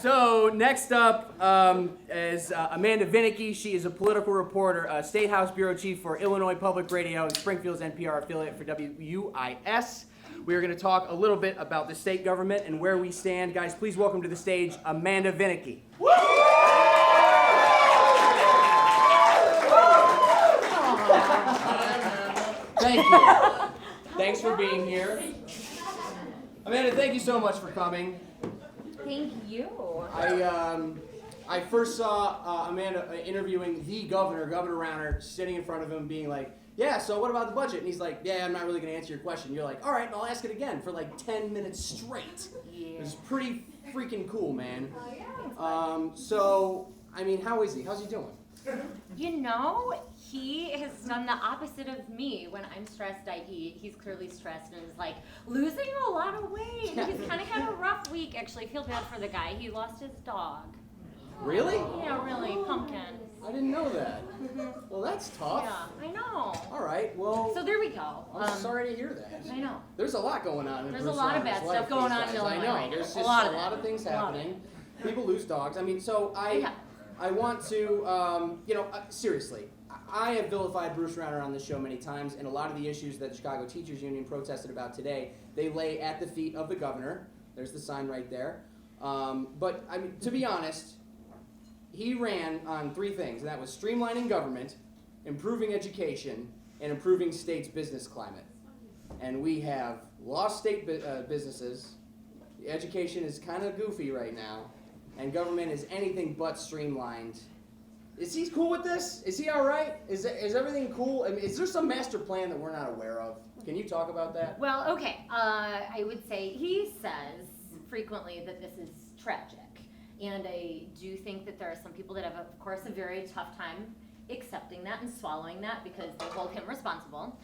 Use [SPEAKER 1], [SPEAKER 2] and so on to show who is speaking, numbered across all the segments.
[SPEAKER 1] So next up is Amanda Vinicky. She is a political reporter, State House Bureau Chief for Illinois Public Radio and Springfield's NPR affiliate for WUIS. We are going to talk a little bit about the state government and where we stand. Guys, please welcome to the stage Amanda Vinicky. Thank you. Thanks for being here. Amanda, thank you so much for coming.
[SPEAKER 2] Thank you.
[SPEAKER 1] I first saw Amanda interviewing the governor, Governor Rauner, sitting in front of him being like, yeah, so what about the budget? And he's like, yeah, I'm not really going to answer your question. You're like, all right, I'll ask it again for like 10 minutes straight.
[SPEAKER 2] Yeah.
[SPEAKER 1] It was pretty freaking cool, man. So, I mean, how is he? How's he doing?
[SPEAKER 2] You know, he has done the opposite of me. When I'm stressed, I eat. He's clearly stressed and is like losing a lot of weight. He's kind of had a rough week. Actually, I feel bad for the guy. He lost his dog.
[SPEAKER 1] Really?
[SPEAKER 2] Yeah, really. Pumpkin.
[SPEAKER 1] I didn't know that. Well, that's tough.
[SPEAKER 2] Yeah, I know.
[SPEAKER 1] All right, well.
[SPEAKER 2] So there we go.
[SPEAKER 1] I'm sorry to hear that.
[SPEAKER 2] I know.
[SPEAKER 1] There's a lot going on in
[SPEAKER 2] There's
[SPEAKER 1] Bruce
[SPEAKER 2] a lot of
[SPEAKER 1] Rauner's
[SPEAKER 2] bad
[SPEAKER 1] life
[SPEAKER 2] stuff going
[SPEAKER 1] these
[SPEAKER 2] on in
[SPEAKER 1] days.
[SPEAKER 2] Illinois
[SPEAKER 1] I know.
[SPEAKER 2] right now.
[SPEAKER 1] There's just
[SPEAKER 2] A lot
[SPEAKER 1] of things happening. People lose dogs. I mean, so I want to, seriously, I have vilified Bruce Rauner on this show many times, and a lot of the issues that the Chicago Teachers Union protested about today, they lay at the feet of the governor. There's the sign right there. But, I mean, to be honest, he ran on three things, and that was streamlining government, improving education, and improving state's business climate. And we have lost state businesses. Education is kind of goofy right now, and government is anything but streamlined. Is he cool with this? Is he all right? Is everything cool? I mean, is there some master plan that we're not aware of? Can you talk about that?
[SPEAKER 2] Well, okay. I would say he says frequently that this is tragic. And I do think that there are some people that have, of course, a very tough time accepting that and swallowing that because they hold him responsible.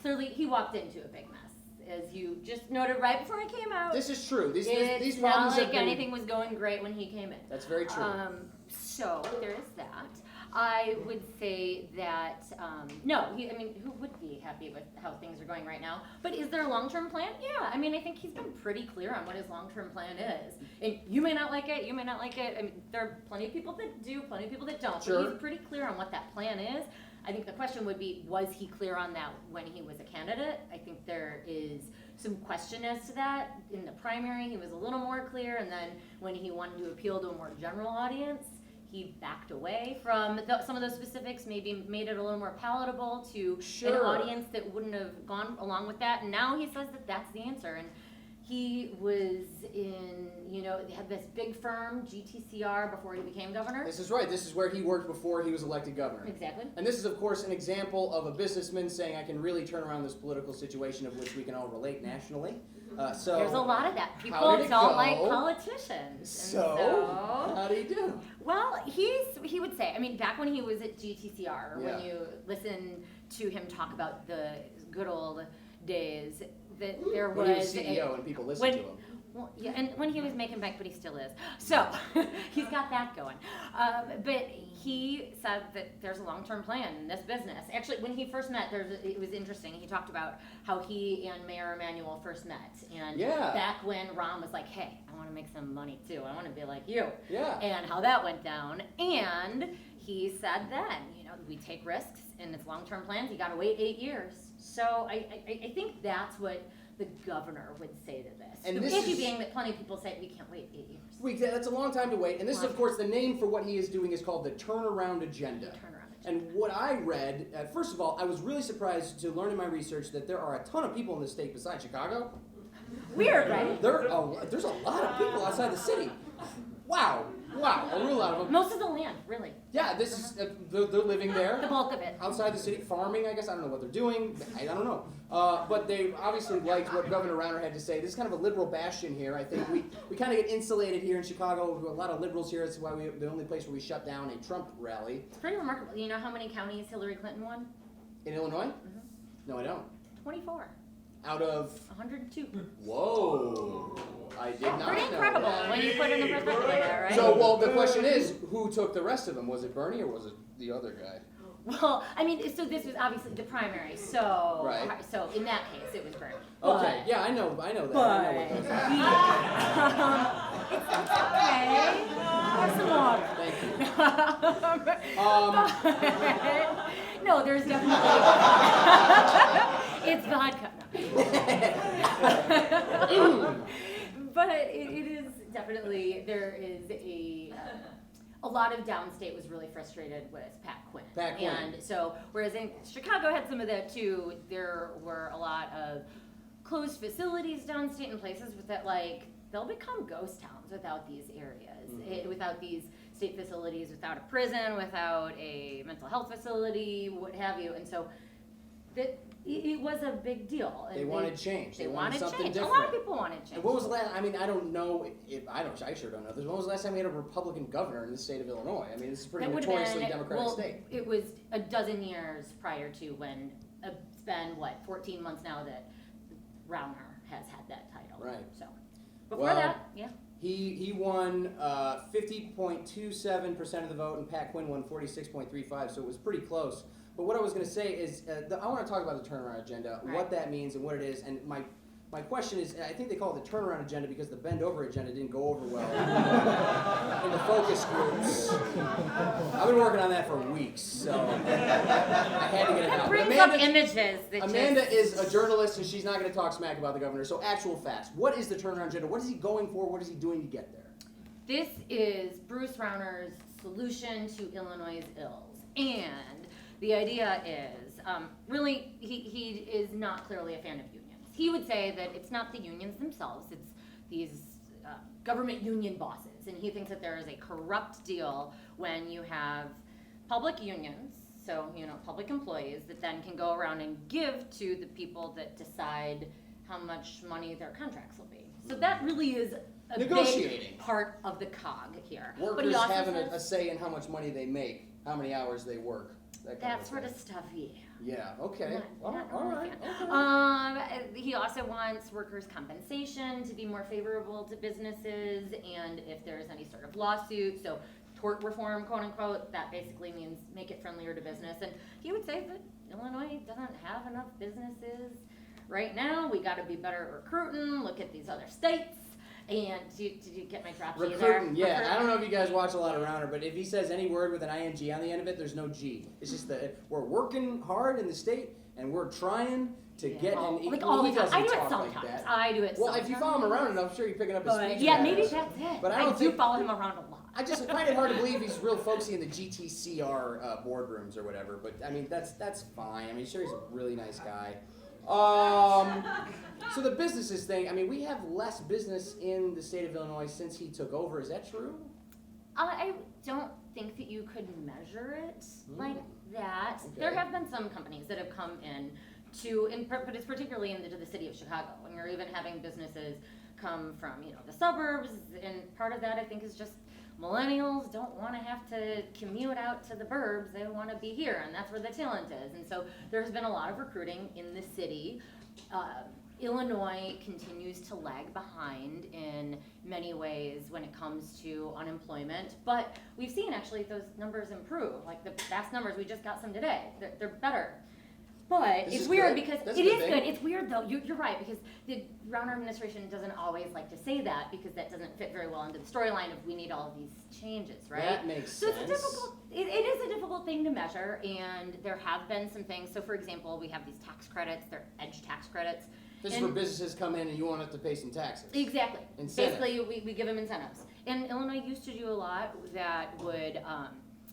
[SPEAKER 2] Clearly, he walked into a big mess, as you just noted right before I came out.
[SPEAKER 1] This is true. These
[SPEAKER 2] it's
[SPEAKER 1] problems
[SPEAKER 2] not like anything was going great when he came in.
[SPEAKER 1] That's very true.
[SPEAKER 2] So there is that. I would say that, who would be happy with how things are going right now? But is there a long-term plan? Yeah, I mean, I think he's been pretty clear on what his long-term plan is. And you may not like it, you may not like it. I mean, there are plenty of people that do, plenty of people that don't.
[SPEAKER 1] Sure.
[SPEAKER 2] But he's pretty clear on what that plan is. I think the question would be, was he clear on that when he was a candidate? I think there is some question as to that. In the primary, he was a little more clear, and then when he wanted to appeal to a more general audience, he backed away from some of those specifics, maybe made it a little more palatable to an audience that wouldn't have gone along with that. And now he says that that's the answer. And he was had this big firm, GTCR, before he became governor.
[SPEAKER 1] This is right. This is where he worked before he was elected governor.
[SPEAKER 2] Exactly.
[SPEAKER 1] And this is, of course, an example of a businessman saying, I can really turn around this political situation of which we can all relate nationally. So
[SPEAKER 2] there's a lot of that. People don't like politicians.
[SPEAKER 1] So, how do you do?
[SPEAKER 2] Well, he would say, I mean, back when he was at GTCR, when you listen to him talk about the good old days, that there was...
[SPEAKER 1] When he was CEO and people listened to him.
[SPEAKER 2] Well, yeah, and when he was making bank, but he still is. So, he's got that going. But he said that there's a long-term plan in this business. Actually, when he first met, it was interesting. He talked about how he and Mayor Emanuel first met. And back when Ron was like, hey, I want to make some money too. I want to be like you.
[SPEAKER 1] Yeah.
[SPEAKER 2] And how that went down. And he said then, we take risks in this long-term plans. You got to wait 8 years. So I think that's what the governor would say to this.
[SPEAKER 1] And
[SPEAKER 2] the
[SPEAKER 1] this
[SPEAKER 2] issue
[SPEAKER 1] is,
[SPEAKER 2] being that plenty of people say we can't wait 8 years.
[SPEAKER 1] That's a long time to wait. And this is, of course, the name for what he is doing is called the turnaround agenda. And what I read, first of all, I was really surprised to learn in my research that there are a ton of people in the state besides Chicago.
[SPEAKER 2] Weird, right?
[SPEAKER 1] There's a lot of people outside the city. Wow, a real lot of them.
[SPEAKER 2] Most of the land, really.
[SPEAKER 1] Yeah, this is they're living there.
[SPEAKER 2] The bulk of it.
[SPEAKER 1] Outside the city, farming, I guess. I don't know what they're doing. I don't know. But they obviously liked what Governor Rauner had to say. This is kind of a liberal bastion here. I think we kind of get insulated here in Chicago. We have a lot of liberals here. That's why the only place where we shut down a Trump rally.
[SPEAKER 2] It's pretty remarkable. You know how many counties Hillary Clinton won?
[SPEAKER 1] In Illinois? No, I don't.
[SPEAKER 2] 24.
[SPEAKER 1] Out of
[SPEAKER 2] 102.
[SPEAKER 1] Whoa. I did not
[SPEAKER 2] Pretty incredible
[SPEAKER 1] know that.
[SPEAKER 2] when you put it in perspective like that, right?
[SPEAKER 1] So, well, the question is, who took the rest of them? Was it Bernie or was it the other guy?
[SPEAKER 2] Well, I mean, so this was obviously the primary, so
[SPEAKER 1] right.
[SPEAKER 2] So in that case, it was Bernie.
[SPEAKER 1] Okay, yeah, I know that.
[SPEAKER 2] But
[SPEAKER 1] I know what
[SPEAKER 2] It's okay. Have some water.
[SPEAKER 1] Thank you.
[SPEAKER 2] No, there's definitely. It's vodka. But it is definitely, there is a lot of downstate was really frustrated with Pat Quinn.
[SPEAKER 1] Pat Quinn.
[SPEAKER 2] And so, whereas in Chicago had some of that too, there were a lot of closed facilities downstate in places with that, like, they'll become ghost towns without these areas, without these state facilities, without a prison, without a mental health facility, what have you. And so it was a big deal. And
[SPEAKER 1] they wanted change.
[SPEAKER 2] They wanted
[SPEAKER 1] something
[SPEAKER 2] change.
[SPEAKER 1] different.
[SPEAKER 2] A lot of people wanted change.
[SPEAKER 1] And what was the last? I mean, I don't know. I sure don't know. When was the last time we had a Republican governor in the state of Illinois? I mean, this is a pretty notoriously Democratic state.
[SPEAKER 2] It was a dozen years prior to when it's been 14 months now that Rauner has had that title.
[SPEAKER 1] Right.
[SPEAKER 2] So before that, yeah.
[SPEAKER 1] He won 50.27% of the vote, and Pat Quinn won 46.35. So it was pretty close. But what I was going to say is, I want to talk about the turnaround agenda,
[SPEAKER 2] Right.
[SPEAKER 1] what that means and what it is. And my question is, I think they call it the turnaround agenda because the bend over agenda didn't go over well in the focus groups. I've been working on that for weeks, so I had to get it out.
[SPEAKER 2] It brings up images. That
[SPEAKER 1] Amanda is a journalist, and she's not going to talk smack about the governor. So actual facts. What is the turnaround agenda? What is he going for? What is he doing to get there?
[SPEAKER 2] This is Bruce Rauner's solution to Illinois' ills. And the idea is, really, he is not clearly a fan of unions. He would say that it's not the unions themselves, it's these government union bosses. And he thinks that there is a corrupt deal when you have public unions, so, public employees, that then can go around and give to the people that decide how much money their contracts will be. So that really is a big part of the cog here.
[SPEAKER 1] Workers having a say in how much money they make, how many hours they work.
[SPEAKER 2] That sort of stuff, yeah.
[SPEAKER 1] Yeah, okay. All right.
[SPEAKER 2] Okay. He also wants workers' compensation to be more favorable to businesses, and if there's any sort of lawsuit, so tort reform, quote unquote, that basically means make it friendlier to business. And he would say that Illinois doesn't have enough businesses right now. We got to be better at recruiting. Look at these other states. And did you get my drop G there?
[SPEAKER 1] Recruiting, yeah. Recruiting. I don't know if you guys watch a lot of Rauner, but if he says any word with an ing on the end of it, there's no G. It's just that we're working hard in the state, and we're trying to get an equal.
[SPEAKER 2] Like all the time. I do it
[SPEAKER 1] sometimes.
[SPEAKER 2] Like I do it
[SPEAKER 1] well, if you follow him around enough, I'm sure you're picking up his speech.
[SPEAKER 2] Yeah, maybe that's it.
[SPEAKER 1] But
[SPEAKER 2] I do follow him around a lot.
[SPEAKER 1] I just find it hard to believe he's real folksy in the GTCR boardrooms or whatever. But I mean, that's fine. I mean, sure, he's a really nice guy. So the businesses thing, I mean, we have less business in the state of Illinois since he took over. Is that true?
[SPEAKER 2] I don't think that you could measure it like that. Okay. There have been some companies that have come in but it's particularly into the city of Chicago, when you're even having businesses come from, the suburbs, and part of that I think is just millennials don't want to have to commute out to the burbs. They want to be here, and that's where the talent is. And so there's been a lot of recruiting in the city. Illinois continues to lag behind in many ways when it comes to unemployment, but we've seen actually those numbers improve. Like the past numbers, we just got some today. They're better. But it's weird because it is good. It's weird though. You're right, because the Rauner administration doesn't always like to say that, because that doesn't fit very well into the storyline of we need all of these changes, right?
[SPEAKER 1] That makes sense.
[SPEAKER 2] So it is a difficult thing to measure, and there have been some things. So for example, we have these tax credits. They're edge tax credits.
[SPEAKER 1] This is where businesses come in and you want us to pay some taxes.
[SPEAKER 2] Exactly.
[SPEAKER 1] Incentive.
[SPEAKER 2] Basically, we give them incentives. And Illinois used to do a lot that would,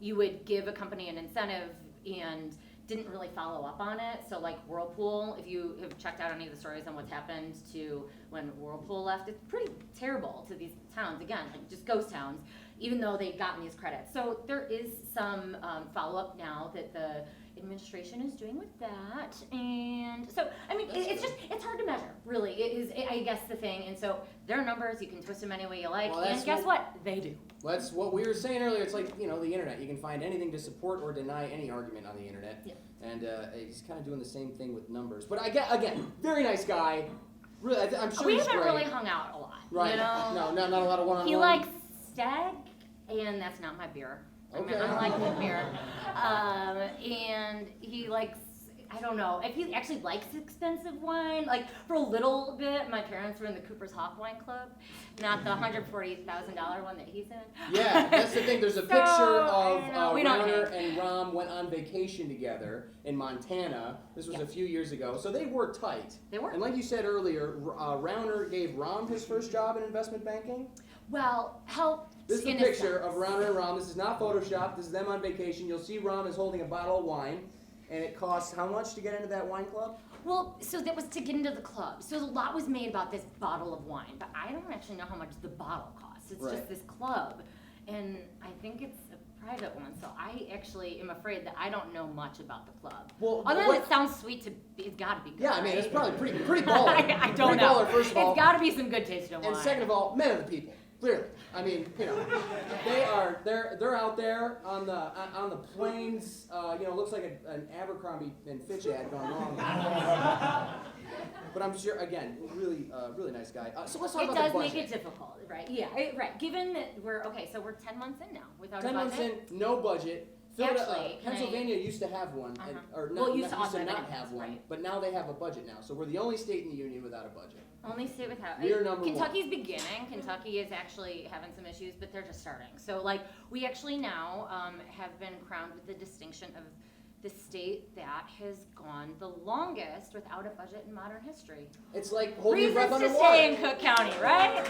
[SPEAKER 2] you would give a company an incentive and didn't really follow up on it. So like Whirlpool, if you have checked out any of the stories on what's happened to when Whirlpool left, it's pretty terrible to these towns, again, like just ghost towns, even though they've gotten these credits. So there is some follow-up now that the administration is doing with that. And so, I mean, it's hard to measure, really. It is, I guess, the thing. And so their numbers, you can twist them any way you like. Well, and guess what? They do.
[SPEAKER 1] That's what we were saying earlier. It's like, the internet. You can find anything to support or deny any argument on the internet. Yeah. And he's kind of doing the same thing with numbers. But again, very nice guy. Really, I'm sure
[SPEAKER 2] we
[SPEAKER 1] he's
[SPEAKER 2] haven't
[SPEAKER 1] great.
[SPEAKER 2] really hung out a lot.
[SPEAKER 1] Right. No, not a lot of one-on-one.
[SPEAKER 2] He likes Stag, and that's not my beer.
[SPEAKER 1] Okay.
[SPEAKER 2] I like the beer. And he likes I don't know if he actually likes expensive wine. Like for a little bit, my parents were in the Cooper's Hawk Wine Club, not the $140,000 one that he's in.
[SPEAKER 1] Yeah, that's the thing. There's a picture of
[SPEAKER 2] Rauner
[SPEAKER 1] and Rahm went on vacation together in Montana. This was a few years ago, so they were tight.
[SPEAKER 2] They were.
[SPEAKER 1] And like you said earlier, Rauner gave Rahm his first job in investment banking.
[SPEAKER 2] Well, help.
[SPEAKER 1] This is the picture of Rauner and Rahm. This is not Photoshop. This is them on vacation. You'll see Rahm is holding a bottle of wine, and it costs how much to get into that wine club?
[SPEAKER 2] Well, so that was to get into the club. So a lot was made about this bottle of wine, but I don't actually know how much the bottle costs. It's just this club, and I think it's a private one. So I actually am afraid that I don't know much about the club.
[SPEAKER 1] Well,
[SPEAKER 2] other than it sounds sweet to, it's got to be good.
[SPEAKER 1] Yeah, I mean it's probably pretty baller.
[SPEAKER 2] I don't know.
[SPEAKER 1] Baller, first of all.
[SPEAKER 2] It's got to be some good taste in wine.
[SPEAKER 1] And second of all, men are the people. Clearly, I mean, they're out there on the plains. Looks like an Abercrombie and Fitch ad gone wrong. But I'm sure, again, really nice guy. So let's talk about the budget.
[SPEAKER 2] It does make it difficult, right? Yeah, right. Given that we're 10 months in now without a budget.
[SPEAKER 1] 10 months in, no budget.
[SPEAKER 2] Actually,
[SPEAKER 1] Pennsylvania used to have one, used to not have one, but now they have a budget now. So we're the only state in the union without a budget.
[SPEAKER 2] Only state without.
[SPEAKER 1] We're number
[SPEAKER 2] Kentucky's
[SPEAKER 1] one.
[SPEAKER 2] beginning. Kentucky is actually having some issues, but they're just starting. So we actually now have been crowned with the distinction of the state that has gone the longest without a budget in modern history.
[SPEAKER 1] It's like holding your breath
[SPEAKER 2] Reasons to
[SPEAKER 1] underwater.
[SPEAKER 2] stay in Cook County, right?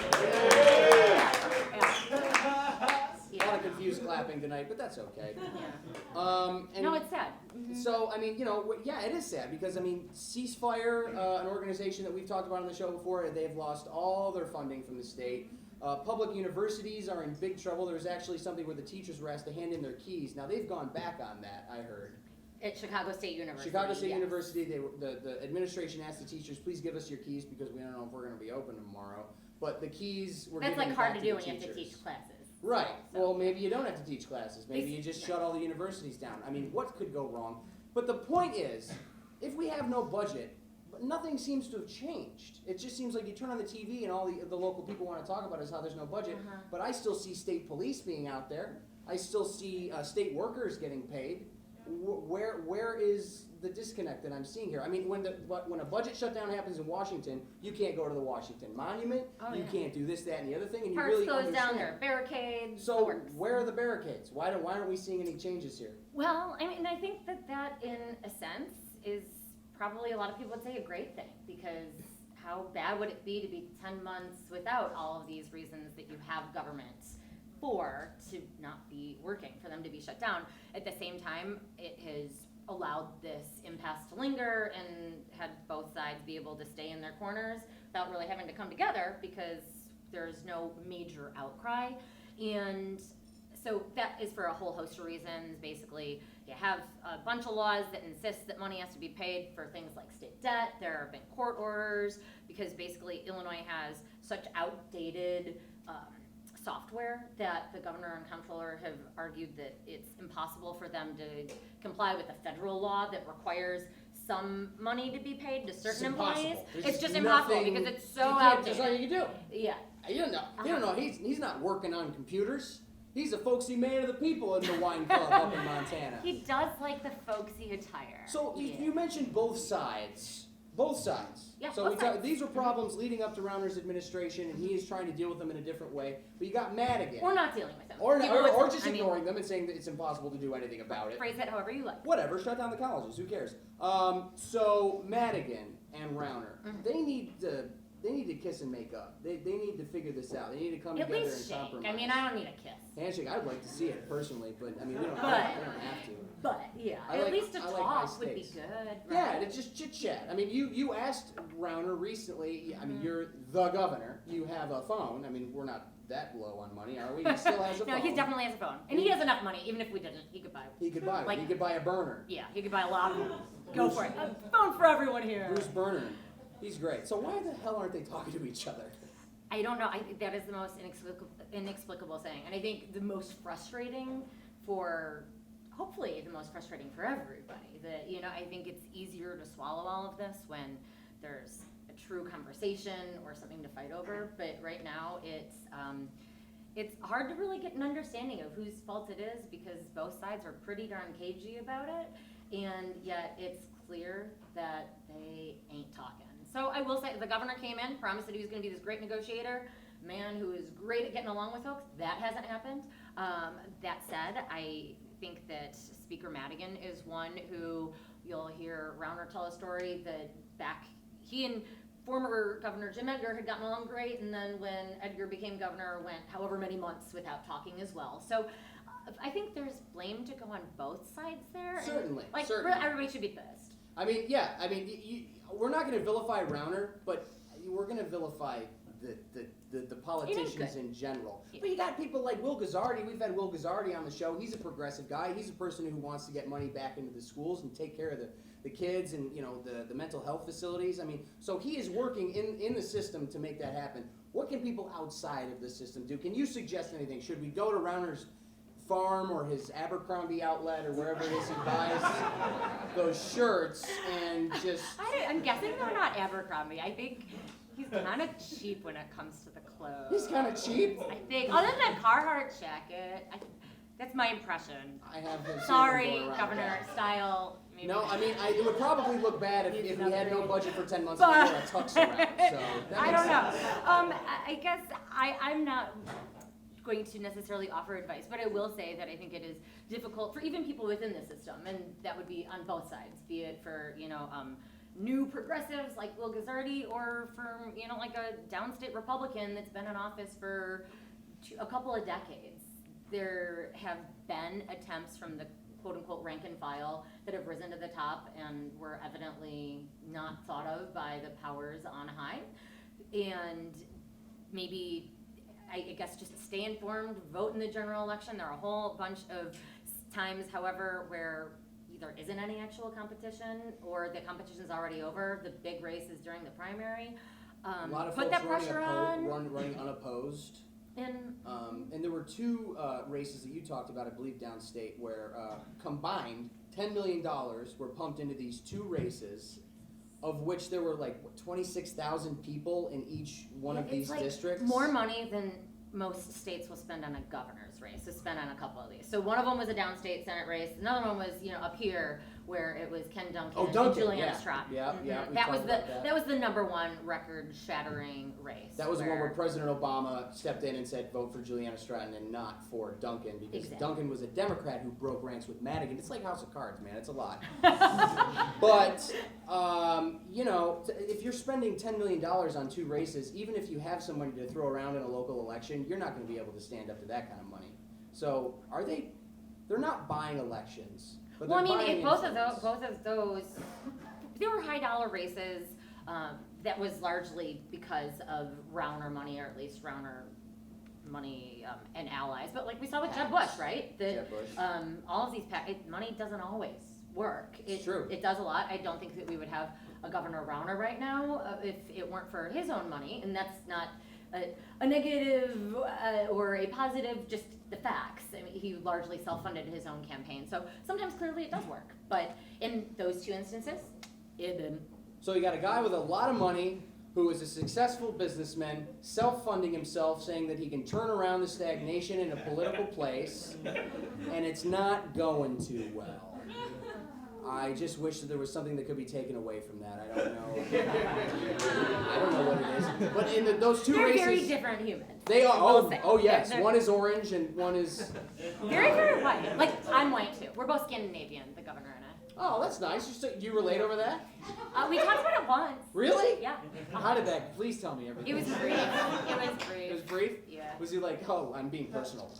[SPEAKER 1] A lot of confused clapping tonight, but that's okay.
[SPEAKER 2] Yeah. No, it's sad. Mm-hmm.
[SPEAKER 1] So, I mean, it is sad because, Ceasefire, an organization that we've talked about on the show before, they've lost all their funding from the state. Public universities are in big trouble. There was actually something where the teachers were asked to hand in their keys. Now, they've gone back on that, I heard.
[SPEAKER 2] At Chicago State University.
[SPEAKER 1] Chicago State University, the administration asked the teachers, please give us your keys because we don't know if we're going to be open tomorrow. But the keys were given back to the teachers. That's hard to do when you have to teach classes.
[SPEAKER 2] Right.
[SPEAKER 1] So, well, maybe you don't have to teach classes. Maybe you just shut all the universities down. I mean, what could go wrong? But the point is, if we have no budget, nothing seems to have changed. It just seems like you turn on the TV and all the local people want to talk about is how there's no budget. But I still see state police being out there. I still see state workers getting paid. Where is the disconnect that I'm seeing here? I mean, when a budget shutdown happens in Washington, you can't go to the Washington Monument. You can't do this, that, and the other thing. And
[SPEAKER 2] Parks
[SPEAKER 1] you really
[SPEAKER 2] closed
[SPEAKER 1] understand.
[SPEAKER 2] down, there are barricades.
[SPEAKER 1] So where are the barricades? Why aren't we seeing any changes here?
[SPEAKER 2] Well, I mean, I think that in a sense is probably a lot of people would say a great thing, because how bad would it be to be 10 months without all of these reasons that you have government to not be working, for them to be shut down. At the same time, it has allowed this impasse to linger and had both sides be able to stay in their corners without really having to come together because there's no major outcry. And so that is for a whole host of reasons. Basically, you have a bunch of laws that insist that money has to be paid for things like state debt. There have been court orders because basically Illinois has such outdated software that the governor and comptroller have argued that it's impossible for them to comply with a federal law that requires some money to be paid to certain employees. It's just impossible because it's so outdated.
[SPEAKER 1] There's nothing you can do.
[SPEAKER 2] Yeah.
[SPEAKER 1] You don't know. You don't know. He's not working on computers. He's a folksy man of the people in the wine club up in Montana.
[SPEAKER 2] He does like the folksy attire.
[SPEAKER 1] So you mentioned both sides. Both sides.
[SPEAKER 2] Yeah,
[SPEAKER 1] so these were problems leading up to Rauner's administration, and he is trying to deal with them in a different way. But you got mad again.
[SPEAKER 2] Or not dealing with them.
[SPEAKER 1] Or just ignoring them and saying that it's impossible to do anything about it.
[SPEAKER 2] Phrase it however you like.
[SPEAKER 1] Whatever, shut down the colleges. Who cares? So Madigan and Rauner, they need to kiss and make up. They need to figure this out. They need to come together and compromise.
[SPEAKER 2] I mean, I don't need a kiss.
[SPEAKER 1] Handshake, I'd like to see it personally, but I mean, we don't have to.
[SPEAKER 2] But yeah, at least to talk would be good. Right?
[SPEAKER 1] Yeah, to just chit chat. I mean, you asked Rauner recently. I mean, you're the governor. You have a phone. I mean, we're not that low on money, are we? He still has a phone.
[SPEAKER 2] No, he definitely has a phone, and he has enough money. Even if we didn't, he could buy one.
[SPEAKER 1] He could buy one. He could buy a burner.
[SPEAKER 2] Yeah, he could buy a lot of them. Go for it. A phone for everyone here.
[SPEAKER 1] Bruce Burner. He's great. So why the hell aren't they talking to each other?
[SPEAKER 2] I don't know. I think that is the most inexplicable thing, and I think the most frustrating for. Hopefully the most frustrating for everybody. That, I think it's easier to swallow all of this when there's a true conversation or something to fight over. But right now it's hard to really get an understanding of whose fault it is because both sides are pretty darn cagey about it, and yet it's clear that they ain't talking. So I will say, the governor came in, promised that he was gonna be this great negotiator, man who is great at getting along with folks. That hasn't happened. That said, I think that Speaker Madigan is one who you'll hear Rauner tell a story that he and former Governor Jim Edgar had gotten along great, and then when Edgar became governor, went however many months without talking as well. So I think there's blame to go on both sides there.
[SPEAKER 1] Certainly,
[SPEAKER 2] and,
[SPEAKER 1] certainly.
[SPEAKER 2] Everybody should be pissed.
[SPEAKER 1] I mean, yeah, I mean, we're not going to vilify Rauner, but we're going to vilify the politicians in general.
[SPEAKER 2] Yeah.
[SPEAKER 1] But you got people like Will Guzzardi. We've had Will Guzzardi on the show. He's a progressive guy. He's a person who wants to get money back into the schools and take care of the kids and, you know, the mental health facilities. I mean, so he is working in the system to make that happen. What can people outside of the system do? Can you suggest anything? Should we go to Rauner's farm or his Abercrombie outlet or wherever it is he buys those shirts and just...
[SPEAKER 2] I'm guessing they're not Abercrombie. I think he's kind of cheap when it comes to the clothes.
[SPEAKER 1] He's kind of cheap?
[SPEAKER 2] I think. Other than that Carhartt jacket, that's my impression.
[SPEAKER 1] I have been
[SPEAKER 2] Sorry, Governor, style. Maybe.
[SPEAKER 1] No, I mean, it would probably look bad if we had no budget for 10 months
[SPEAKER 2] But
[SPEAKER 1] and we wore a tux around. So that
[SPEAKER 2] I
[SPEAKER 1] makes
[SPEAKER 2] don't know.
[SPEAKER 1] sense.
[SPEAKER 2] I guess I'm not going to necessarily offer advice, but I will say that I think it is difficult for even people within the system, and that would be on both sides, be it for, new progressives like Will Guzzardi, or for, like a downstate Republican that's been in office for a couple of decades. There have been attempts from the quote-unquote rank and file that have risen to the top and were evidently not thought of by the powers on high. And maybe, I guess, just stay informed, vote in the general election. There are a whole bunch of times, however, where there isn't any actual competition, or the competition's already over. The big race is during the primary.
[SPEAKER 1] A lot of
[SPEAKER 2] put
[SPEAKER 1] folks
[SPEAKER 2] that pressure on.
[SPEAKER 1] running unopposed. And there were two races that you talked about, I believe, downstate, where combined $10 million were pumped into these two races, of which there were like 26,000 people in each one of these districts.
[SPEAKER 2] More money than most states will spend on a governor's race, to spend on a couple of these. So one of them was a downstate Senate race. Another one was, up here, where it was Ken Duncan and Juliana Stratton.
[SPEAKER 1] Yeah.
[SPEAKER 2] That was the number one record-shattering race.
[SPEAKER 1] That was the one where President Obama stepped in and said, vote for Juliana Stratton and not for Duncan, because Duncan was a Democrat who broke ranks with Madigan. It's like House of Cards, man. It's a lot. But, if you're spending $10 million on two races, even if you have some money to throw around in a local election, you're not going to be able to stand up to that kind of money. So, they're not buying elections. But
[SPEAKER 2] well, I mean, both of those, they were high dollar races. That was largely because of Rauner money, or at least Rauner money and allies. But like we saw with Jeb Bush, right?
[SPEAKER 1] Jeb Bush.
[SPEAKER 2] All of these money doesn't always work.
[SPEAKER 1] It's true.
[SPEAKER 2] It does a lot. I don't think that we would have a Governor Rauner right now if it weren't for his own money, and that's not a negative or a positive, just the facts. I mean, he largely self-funded his own campaign. So sometimes clearly it does work. But in those two instances, it didn't.
[SPEAKER 1] So you got a guy with a lot of money who is a successful businessman, self-funding himself, saying that he can turn around the stagnation in a political place, and it's not going too well. I just wish that there was something that could be taken away from that. I don't know what it is. But in those two races...
[SPEAKER 2] They're very different humans.
[SPEAKER 1] They are. Oh yes. They're one is orange and one is...
[SPEAKER 2] Very, very white. Like, I'm white too. We're both Scandinavian, the governor and I.
[SPEAKER 1] Oh, that's nice. You relate over that?
[SPEAKER 2] We talked about it once.
[SPEAKER 1] Really?
[SPEAKER 2] Yeah.
[SPEAKER 1] How did that? Please tell me everything.
[SPEAKER 2] It was brief.
[SPEAKER 1] It was brief?
[SPEAKER 2] Yeah.
[SPEAKER 1] Was he like, oh, I'm being personal?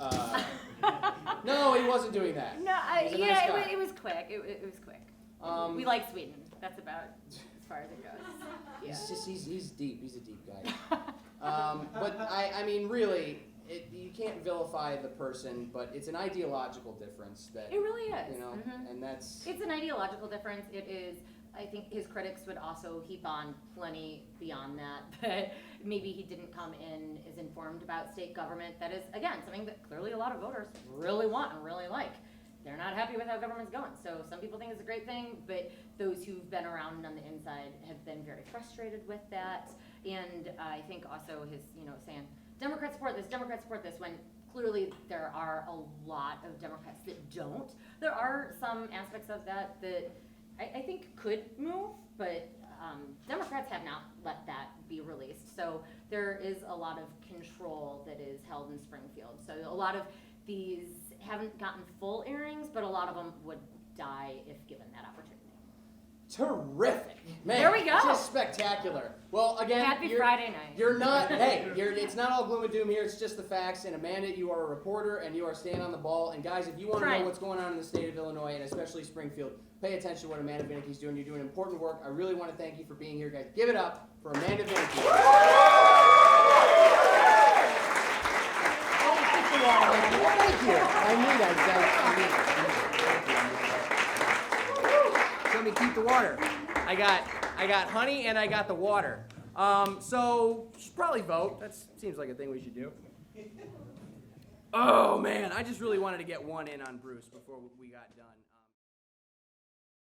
[SPEAKER 1] No, he wasn't doing that.
[SPEAKER 2] No,
[SPEAKER 1] Nice
[SPEAKER 2] it was quick. It was quick. We like Sweden. That's about as far as it goes. Yeah.
[SPEAKER 1] He's deep. He's a deep guy. But I mean, really, you can't vilify the person, but it's an ideological difference that
[SPEAKER 2] it really is.
[SPEAKER 1] And that's...
[SPEAKER 2] It's an ideological difference. It is. I think his critics would also heap on plenty beyond that, but maybe he didn't come in as informed about state government. That is, again, something that clearly a lot of voters really want and really like. They're not happy with how government's going. So some people think it's a great thing, but those who've been around on the inside have been very frustrated with that. And I think also his, saying, Democrats support this, when clearly there are a lot of Democrats that don't. There are some aspects of that I think could move, but Democrats have not let that be released. So there is a lot of control that is held in Springfield. So a lot of these haven't gotten full airings, but a lot of them would die if given that opportunity.
[SPEAKER 1] Terrific, man!
[SPEAKER 2] There we go.
[SPEAKER 1] Just spectacular. Well, again,
[SPEAKER 2] Happy Friday night.
[SPEAKER 1] You're not. Hey, it's not all gloom and doom here. It's just the facts. And Amanda, you are a reporter, and you are staying on the ball. And guys, if you want to know what's going on in the state of Illinois, and especially Springfield, pay attention to what Amanda Vinicky's doing. You're doing important work. I really want to thank you for being here, guys. Give it up for Amanda Vinicky. Thank you. I need it. Let me keep the water. I got honey and I got the water. So you should probably vote. That seems like a thing we should do. Oh man, I just really wanted to get one in on Bruce before we got done.